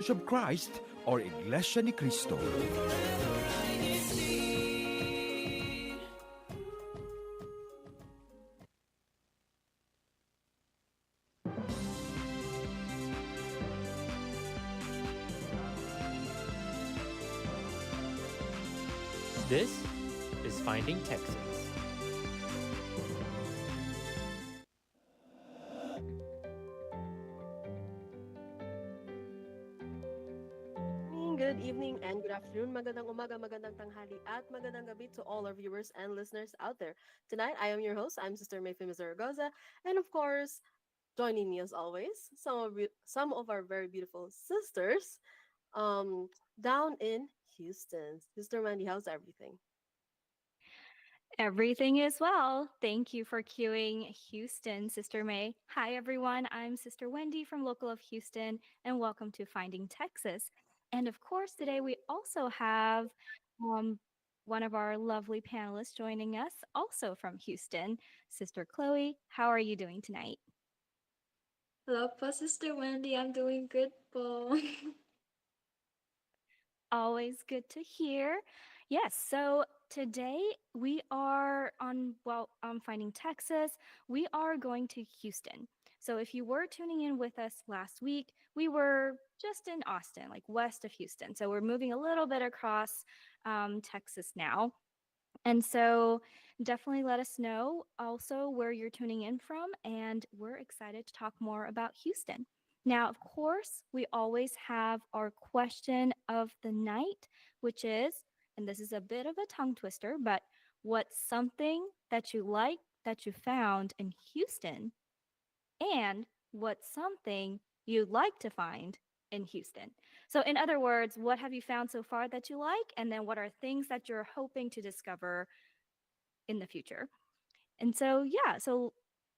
Church of Christ or Iglesia ni Cristo. This is Finding Texas. Good evening and good afternoon. Magandang umaga, magandang tanghali, at magandang gabi to all our viewers and listeners out there. Tonight, I am your host. I'm Sister Mayfim Zaragoza. And of course, joining me as always, some of our very beautiful sisters down in Houston. Sister Mandy, how's everything? Everything is well. Thank you for cueing Houston, Sister May. Hi, everyone. I'm Sister Wendy from Local of Houston, and welcome to Finding Texas. And of course, today we also have one of our lovely panelists joining us, also from Houston, Sister Chloe. How are you doing tonight? Hello po, Sister Wendy. I'm doing good po. Always good to hear. Yes, so today we are on Finding Texas. We are going to Houston. So if you were tuning in with us last week, we were just in Austin, like west of Houston. So we're moving a little bit across Texas now. And so definitely let us know also where you're tuning in from, and we're excited to talk more about Houston. Now, of course, we always have our question of the night, which is, and this is a bit of a tongue twister, but what's something that you like that you found in Houston? And what's something you'd like to find in Houston? So in other words, what have you found so far that you like? And then what are things that you're hoping to discover in the future? And so, yeah, so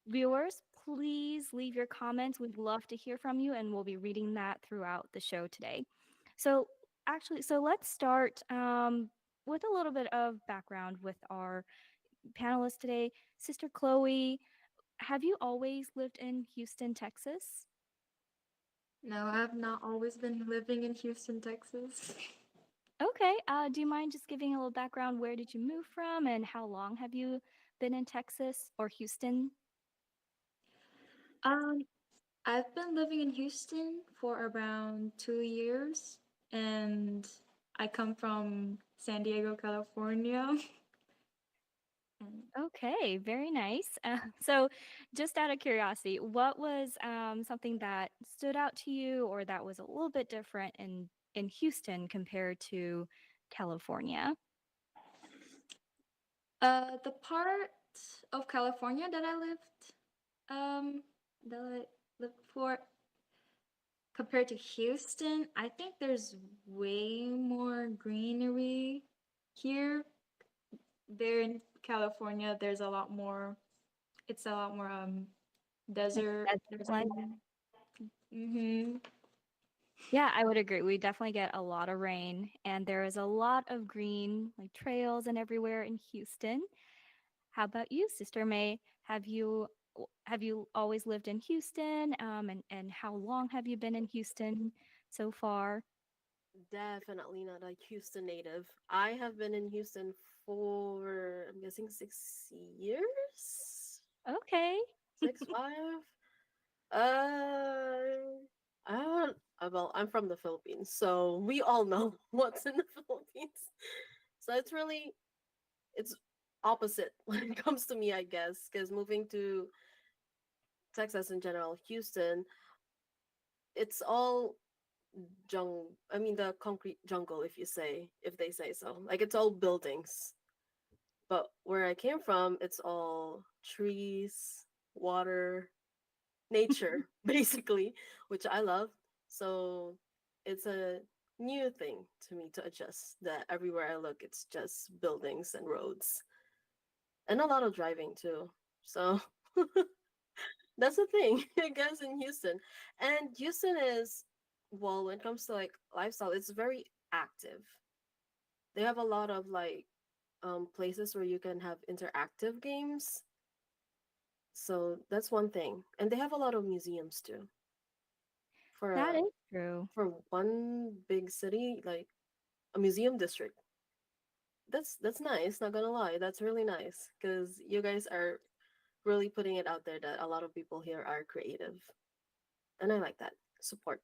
viewers, please leave your comments. We'd love to hear from you, and we'll be reading that throughout the show today. So let's start with a little bit of background with our panelists today. Sister Chloe, have you always lived in Houston, Texas? No, I've not always been living in Houston, Texas. Okay. Do you mind just giving a little background? Where did you move from, and how long have you been in Texas or Houston? I've been living in Houston for around 2 years, and I come from San Diego, California. Okay, very nice. So, just out of curiosity, what was something that stood out to you, or that was a little bit different in Houston compared to California? The part of California that I lived for, compared to Houston, I think there's way more greenery here. There in California, there's a lot more. It's a lot more Like desert. desert climate? Mm-hmm. Yeah, I would agree. We definitely get a lot of rain, and there is a lot of green, like trails and everywhere in Houston. How about you, Sister May? Have you always lived in Houston? And how long have you been in Houston so far? Definitely not a Houston native. I have been in Houston for, I'm guessing, 6 years? Okay. 6, 5? Uh, I don't. Well, I'm from the Philippines, so we all know what's in the Philippines. So it's opposite when it comes to me, I guess, because moving to Texas in general, Houston, it's all the concrete jungle, if they say so. Like it's all buildings. But where I came from, it's all trees, water, nature, basically, which I love. So it's a new thing to me to adjust that everywhere I look, it's just buildings and roads and a lot of driving too. So that's the thing, I guess, in Houston. And Houston is, well, when it comes to like lifestyle, it's very active. They have a lot of like places where you can have interactive games. So that's one thing. And they have a lot of museums too. for That a is true. for one big city, like a museum district. That's nice, not gonna lie. That's really nice because you guys are really putting it out there that a lot of people here are creative. And I like that. Support.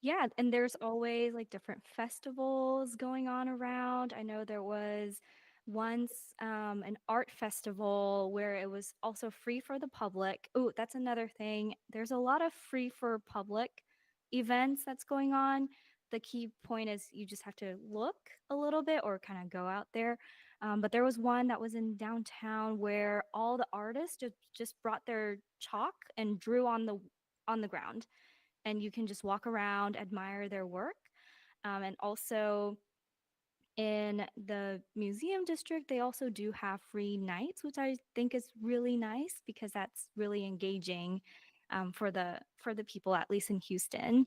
Yeah, and there's always like different festivals going on around. I know there was once an art festival where it was also free for the public. Oh, that's another thing. There's a lot of free for public events that's going on. The key point is you just have to look a little bit or kind of go out there. But there was one that was in downtown where all the artists just brought their chalk and drew on the ground, and you can just walk around, admire their work. And also in the museum district, they also do have free nights, which I think is really nice because that's really engaging for the people, at least in Houston.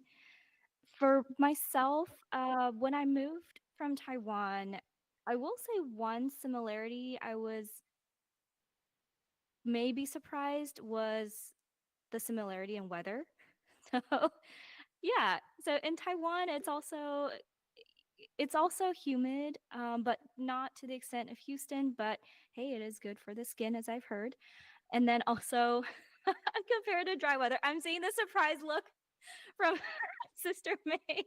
For myself, when I moved from Taiwan, I will say one similarity I was maybe surprised was the similarity in weather. So yeah, so in Taiwan, it's also humid, but not to the extent of Houston. But hey, it is good for the skin, as I've heard. And then also, compared to dry weather, I'm seeing the surprise look from Sister May.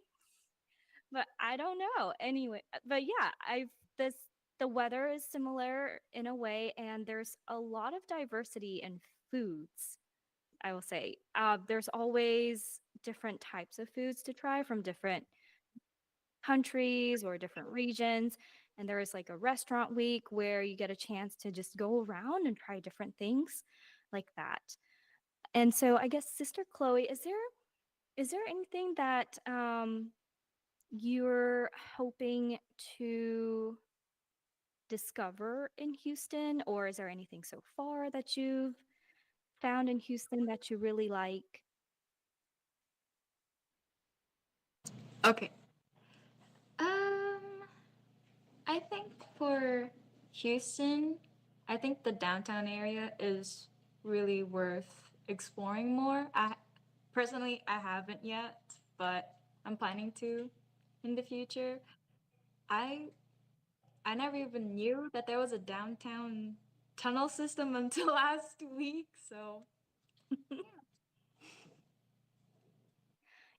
But I don't know. Anyway, but yeah, I've this the weather is similar in a way, and there's a lot of diversity in foods. I will say there's always different types of foods to try from different countries or different regions. And there is like a restaurant week where you get a chance to just go around and try different things like that. And so I guess Sister Chloe, is there anything that you're hoping to discover in Houston, or is there anything so far that you've found in Houston that you really like? Okay. Um, I think for Houston, I think the downtown area is really worth exploring more. I haven't yet, but I'm planning to in the future. I I never even knew that there was a downtown tunnel system until last week. So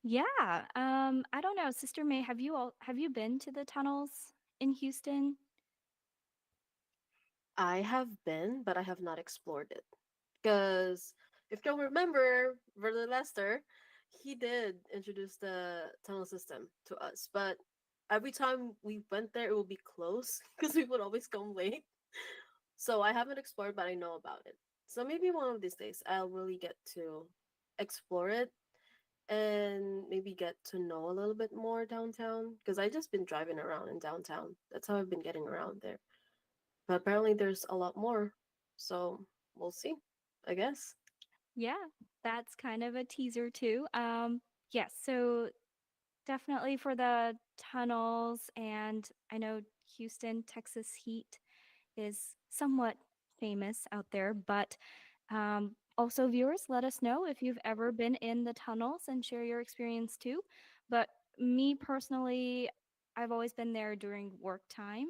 Yeah. I don't know, Sister May, have you been to the tunnels in Houston? I have been, but I have not explored it. Because if you'll remember, Brother Lester, he did introduce the tunnel system to us. But every time we went there, it would be closed because we would always come late. So I haven't explored, but I know about it. So maybe one of these days I'll really get to explore it and maybe get to know a little bit more downtown because I just been driving around in downtown. That's how I've been getting around there. But apparently there's a lot more. So we'll see, I guess. Yeah, that's kind of a teaser too. Yes, so definitely for the tunnels, and I know Houston, Texas heat is somewhat famous out there, but also viewers, let us know if you've ever been in the tunnels and share your experience too. But me personally, I've always been there during work time,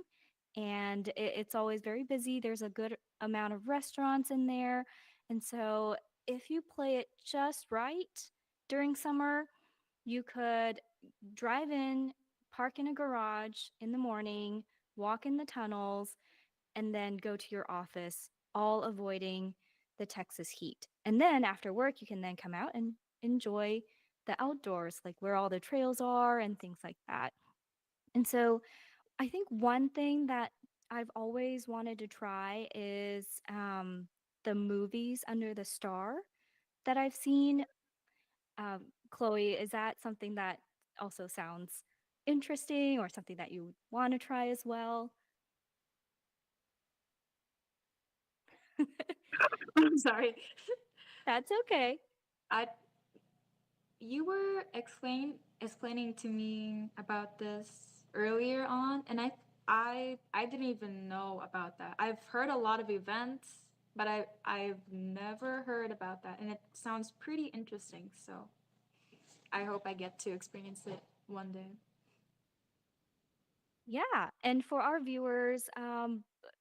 and it's always very busy. There's a good amount of restaurants in there, and so if you play it just right during summer, you could drive in, park in a garage in the morning, walk in the tunnels, and then go to your office, all avoiding the Texas heat. And then after work, you can then come out and enjoy the outdoors, like where all the trails are and things like that. And so I think one thing that I've always wanted to try is the movies under the star that I've seen. Chloe, is that something that also sounds interesting or something that you want to try as well? I'm sorry. That's okay. I You were explaining to me about this earlier on, and I didn't even know about that. I've heard a lot of events, but I've never heard about that, and it sounds pretty interesting. So I hope I get to experience it one day. Yeah, and for our viewers,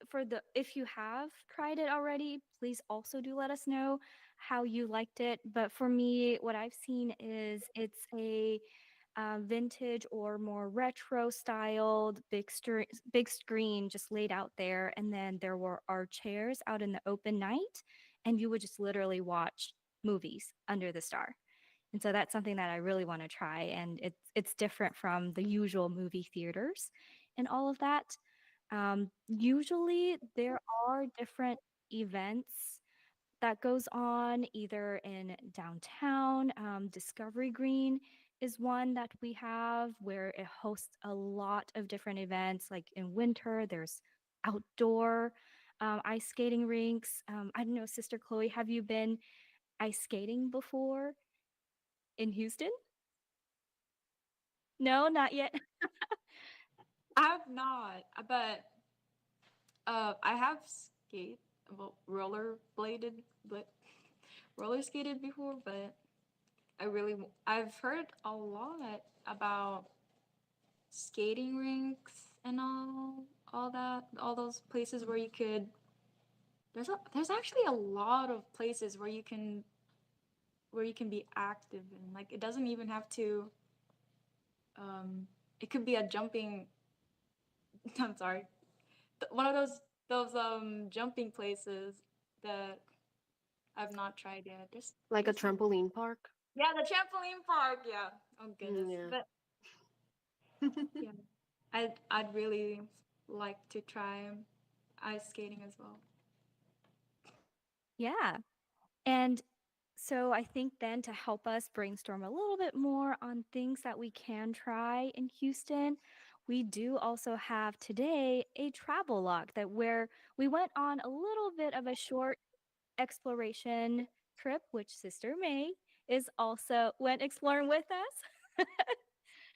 for the if you have tried it already, please also do let us know how you liked it. But for me, what I've seen is it's a vintage or more retro styled big screen just laid out there, and then there were our chairs out in the open night, and you would just literally watch movies under the star. And so that's something that I really want to try, and it's different from the usual movie theaters and all of that. Usually there are different events that goes on either in downtown. Discovery Green is one that we have where it hosts a lot of different events. Like in winter, there's outdoor ice skating rinks. I don't know, Sister Chloe, have you been ice skating before in Houston? No, not yet. I have not, but I have well, but roller skated before, but I've heard a lot about skating rinks and all that, all those places where you could. There's actually a lot of places where you can be active in. Like it doesn't even have to. It could be a jumping. I'm sorry, one of those jumping places that I've not tried yet. Like a There's trampoline park. yeah, the trampoline park. Yeah. Oh goodness. Yeah. But yeah, I'd really like to try ice skating as well. Yeah. And so I think then to help us brainstorm a little bit more on things that we can try in Houston, we do also have today a travel log that where we went on a little bit of a short exploration trip, which Sister May is also went exploring with us.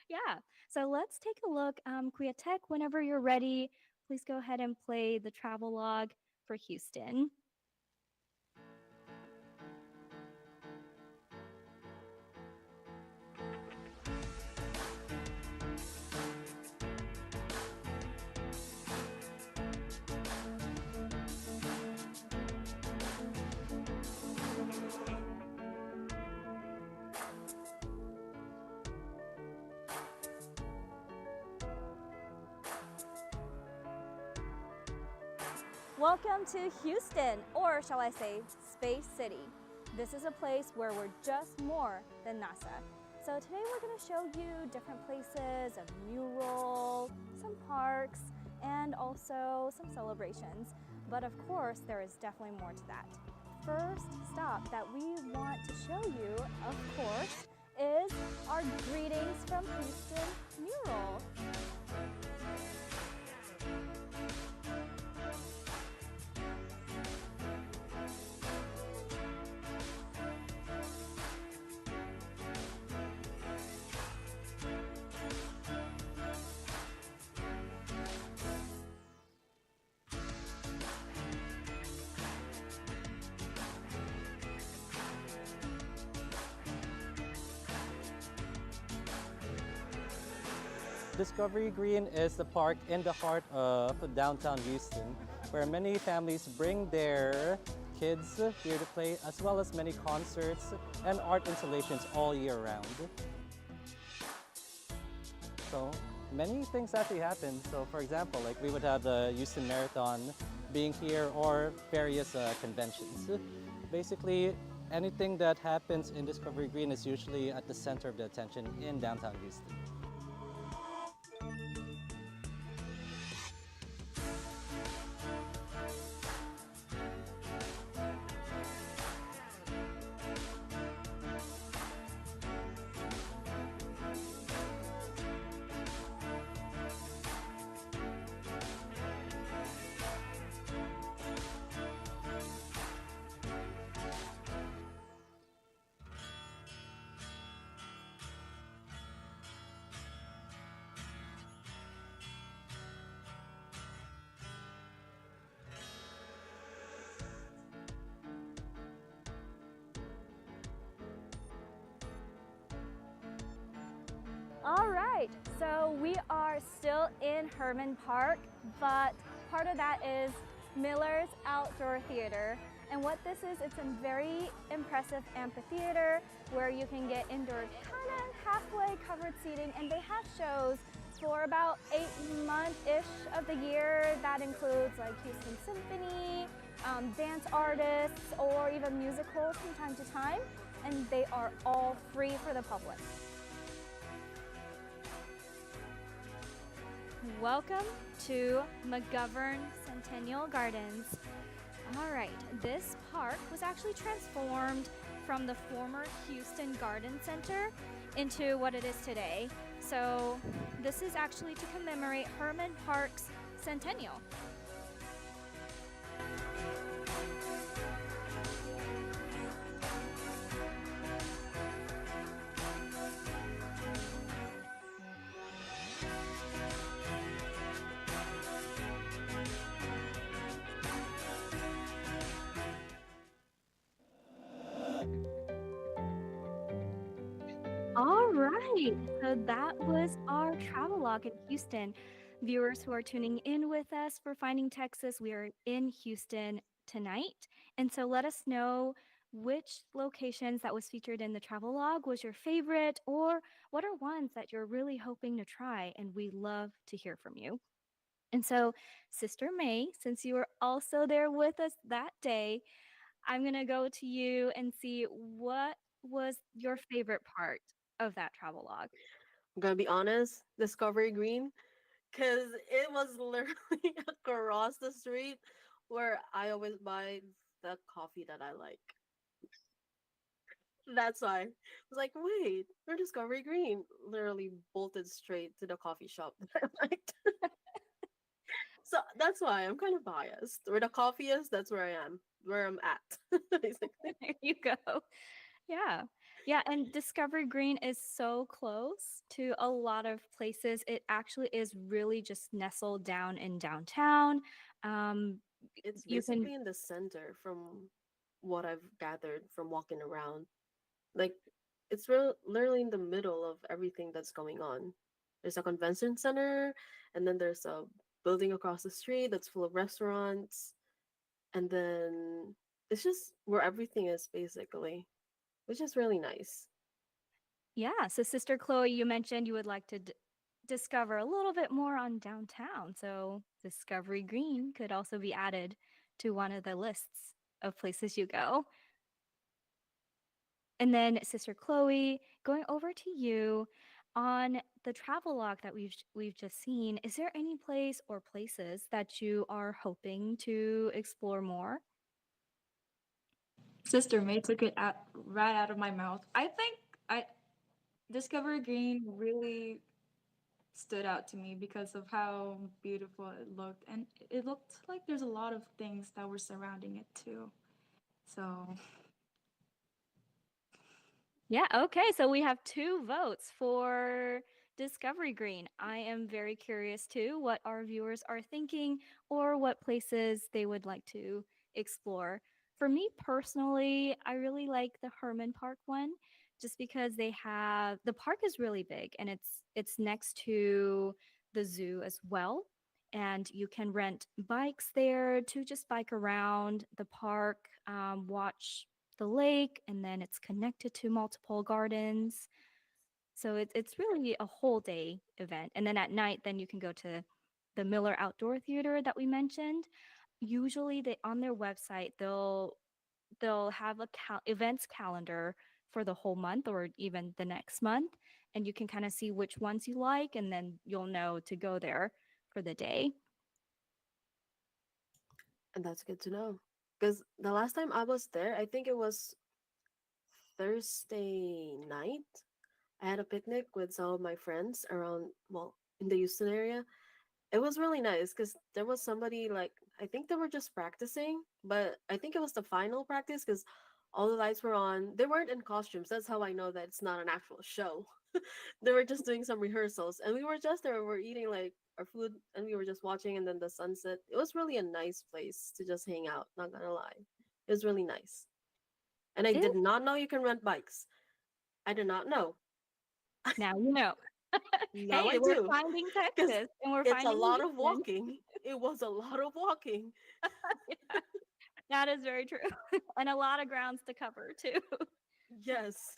Yeah. So let's take a look. Kuya Tech, whenever you're ready, please go ahead and play the travel log for Houston. Welcome to Houston, or shall I say, Space City. This is a place where we're just more than NASA. So today we're going to show you different places, a mural, some parks, and also some celebrations. But of course, there is definitely more to that. First stop that we want to show you, of course, is our Greetings from Houston mural. Discovery Green is the park in the heart of downtown Houston, where many families bring their kids here to play, as well as many concerts and art installations all year round. So many things actually happen. So for example, like we would have the Houston Marathon being here or various conventions. Basically, anything that happens in Discovery Green is usually at the center of the attention in downtown Houston. right, so we are still in Herman Park, but part of that is Miller's Outdoor Theater. And what this is, it's a very impressive amphitheater where you can get indoor kind of halfway covered seating, and they have shows for about 8 months-ish of the year. That includes like Houston Symphony, dance artists, or even musicals from time to time, and they are all free for the public. Welcome to McGovern Centennial Gardens. All right, this park was actually transformed from the former Houston Garden Center into what it is today. So this is actually to commemorate Herman Park's centennial. All right, so that was our travelogue in Houston. Viewers who are tuning in with us for Finding Texas, we are in Houston tonight. And so let us know which locations that was featured in the travelogue was your favorite, or what are ones that you're really hoping to try, and we love to hear from you. And so, Sister May, since you were also there with us that day, I'm going to go to you and see what was your favorite part of that travelogue. I'm gonna be honest, Discovery Green, because it was literally across the street where I always buy the coffee that I like. That's why. I was like, wait, we're Discovery Green. Literally bolted straight to the coffee shop that I liked. So that's why I'm kind of biased. Where the coffee is, that's where I am, where I'm at, basically. There you go. Yeah. Yeah. And Discovery Green is so close to a lot of places. It actually is really just nestled down in downtown. Um, It's you can, basically in the center from what I've gathered from walking around. Like, it's literally in the middle of everything that's going on. There's a convention center, and then there's a building across the street that's full of restaurants, and then it's just where everything is basically, which is really nice. yeah. So, Sister Chloe, you mentioned you would like to discover a little bit more on downtown. So, Discovery Green could also be added to one of the lists of places you go. And then, Sister Chloe, going over to you on the travelogue that we've just seen. Is there any place or places that you are hoping to explore more? Sister May took it out right out of my mouth. I think I Discovery Green really stood out to me because of how beautiful it looked, and it looked like there's a lot of things that were surrounding it too. So Yeah, okay. So we have 2 votes for Discovery Green. I am very curious too what our viewers are thinking or what places they would like to explore. For me personally, I really like the Herman Park one just because the park is really big, and it's next to the zoo as well. And you can rent bikes there to just bike around the park, watch the lake, and then it's connected to multiple gardens. So it's really a whole day event. And then at night, then you can go to the Miller Outdoor Theater that we mentioned. Usually, they on their website they'll have a events calendar for the whole month or even the next month, and you can kind of see which ones you like, and then you'll know to go there for the day. And that's good to know. Because the last time I was there, I think it was Thursday night. I had a picnic with some of my friends around, well, in the Houston area. It was really nice because there was somebody like, I think they were just practicing, but I think it was the final practice because all the lights were on. They weren't in costumes. That's how I know that it's not an actual show. They were just doing some rehearsals, and we were just there. We were eating like our food, and we were just watching, and then the sunset. It was really a nice place to just hang out. Not gonna lie, it was really nice. And I It, did not know you can rent bikes. I did not know. now you know. Now I Hey, we're do. finding Because Texas and we're it's a finding lot of Houston. walking. It was a lot of walking. Yeah, that is very true. And a lot of grounds to cover too. Yes.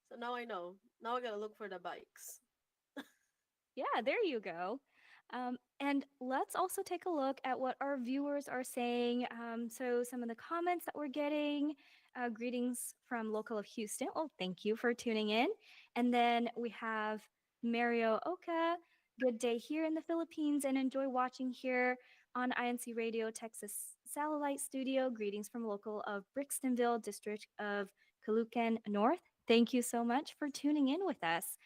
So now I know. Now I gotta look for the bikes. Yeah, there you go. And let's also take a look at what our viewers are saying. So, some of the comments that we're getting, greetings from local of Houston. Oh, thank you for tuning in. And then we have Mario Oka. Good day here in the Philippines and enjoy watching here on INC Radio Texas Satellite Studio. Greetings from local of Brixtonville, District of Caloocan North. Thank you so much for tuning in with us.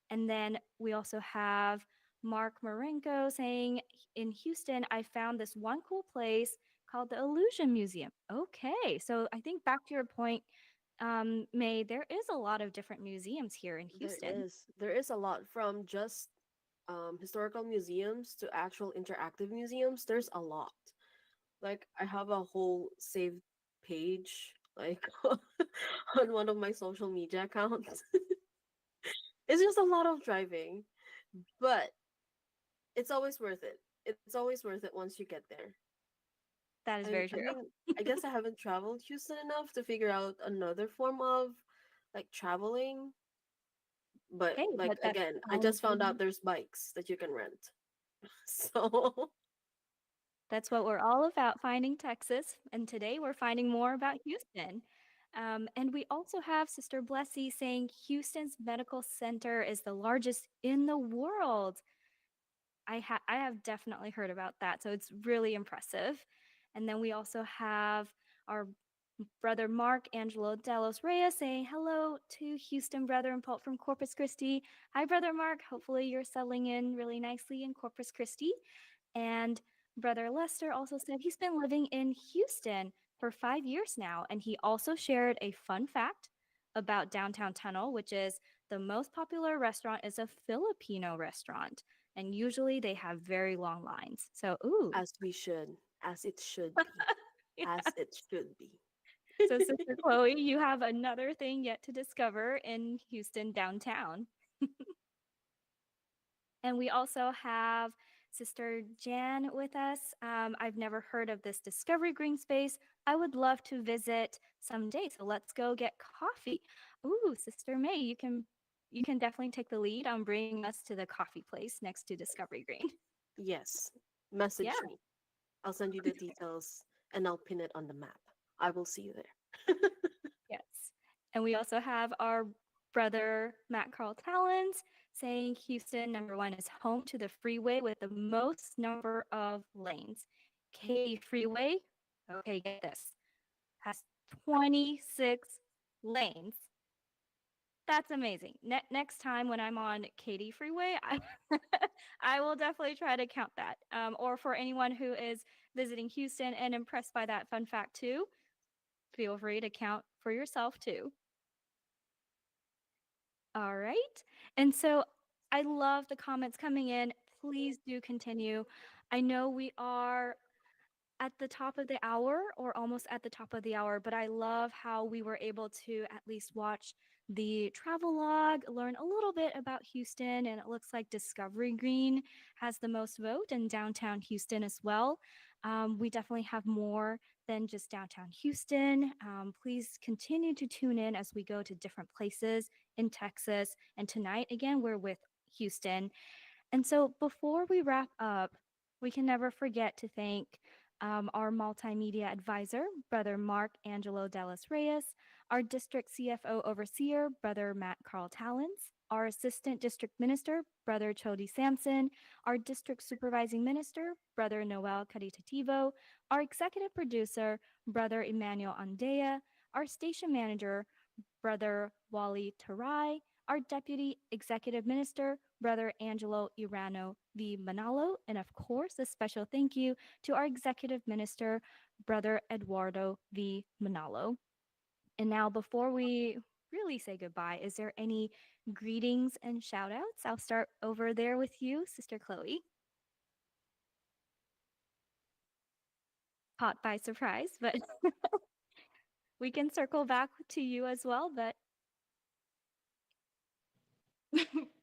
And then we also have Mark Marenko saying, in Houston, I found this one cool place called the Illusion Museum. Okay, so I think back to your point, May, there is a lot of different museums here in There Houston. is. There is a lot from just historical museums to actual interactive museums. There's a lot. Like I have a whole saved page like on one of my social media accounts. It's just a lot of driving, but it's always worth it. It's always worth it once you get there. That is very I true. mean, I guess I haven't traveled Houston enough to figure out another form of like traveling. But Hey, like but that's again, I all just found out there's bikes that you can rent. So that's what we're all about, finding Texas. And today we're finding more about Houston. And we also have Sister Blessy saying Houston's medical center is the largest in the world. I have definitely heard about that, so it's really impressive. And then we also have our brother Mark Angelo Delos Reyes saying hello to Houston brother and Pulp from Corpus Christi. Hi, brother Mark. Hopefully you're settling in really nicely in Corpus Christi. And brother Lester also said he's been living in Houston for 5 years now, and he also shared a fun fact about Downtown Tunnel, which is the most popular restaurant is a Filipino restaurant and usually they have very long lines. So, ooh, as we should, as it should be, yeah. as it should be. So, Sister Chloe, you have another thing yet to discover in Houston downtown. And we also have Sister Jan with us. I've never heard of this Discovery Green Space. I would love to visit someday. So let's go get coffee. Ooh, Sister May, you can definitely take the lead on bringing us to the coffee place next to Discovery Green. Yes, Yeah. message me. I'll send you the details and I'll pin it on the map. I will see you there. Yes. And we also have our brother Matt Carl Talons saying Houston, number one, is home to the freeway with the most number of lanes. Katy Freeway, okay, get this, has 26 lanes. That's amazing. Next time when I'm on Katy Freeway, I will definitely try to count that. Or for anyone who is visiting Houston and impressed by that fun fact too, feel free to count for yourself too. All right. And so I love the comments coming in. Please do continue. I know we are at the top of the hour or almost at the top of the hour, but I love how we were able to at least watch the travel log, learn a little bit about Houston, and it looks like Discovery Green has the most vote in downtown Houston as well. We definitely have more than just downtown Houston. Please continue to tune in as we go to different places in Texas. And tonight, again, we're with Houston. And so before we wrap up, we can never forget to thank our multimedia advisor, Brother Mark Angelo Dallas Reyes, our district CFO overseer, Brother Matt Carl Talons, our assistant district minister, Brother Chody Sampson, our district supervising minister, Brother Noel Caritativo, our executive producer, Brother Emmanuel Andea, our station manager, Brother Wally Tarai, our Deputy Executive Minister, Brother Angelo Irano V. Manalo, and of course, a special thank you to our Executive Minister, Brother Eduardo V. Manalo. And now, before we really say goodbye, is there any greetings and shout outs? I'll start over there with you, Sister Chloe. Caught by surprise, but we can circle back to you as well. But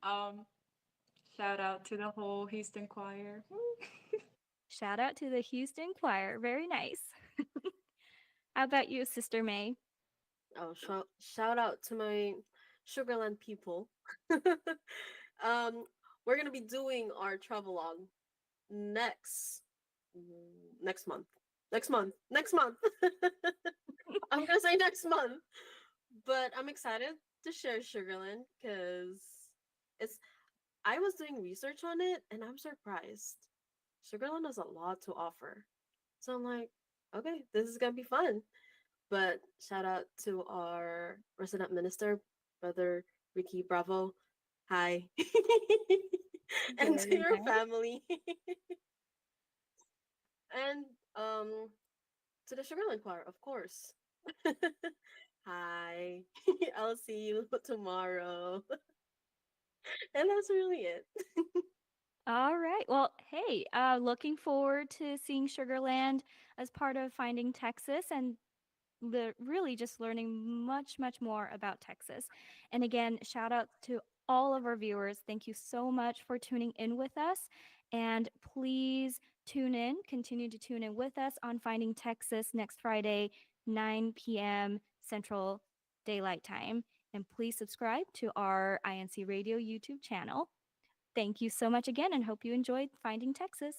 um, shout out to the whole Houston choir. Shout out to the Houston Choir. Very nice. How about you, Sister May? Oh, shout out to my Sugarland people. um, we're gonna be doing our travelogue next next month. Next month. Next month. I'm gonna say next month. But I'm excited to share Sugarland because it's I was doing research on it and I'm surprised. Sugarland has a lot to offer. So I'm like, okay, this is gonna be fun. But shout out to our resident minister, Brother Ricky Bravo. Hi. And to Very your nice. family. And to the Sugarland Choir, of course. Hi. I'll see you tomorrow. And that's really it. All right. Well, hey, looking forward to seeing Sugarland as part of Finding Texas and really just learning much, much more about Texas. And again, shout out to all of our viewers. Thank you so much for tuning in with us. And please continue to tune in with us on Finding Texas next Friday, 9 p.m. Central Daylight Time. And please subscribe to our INC Radio YouTube channel. Thank you so much again and hope you enjoyed Finding Texas.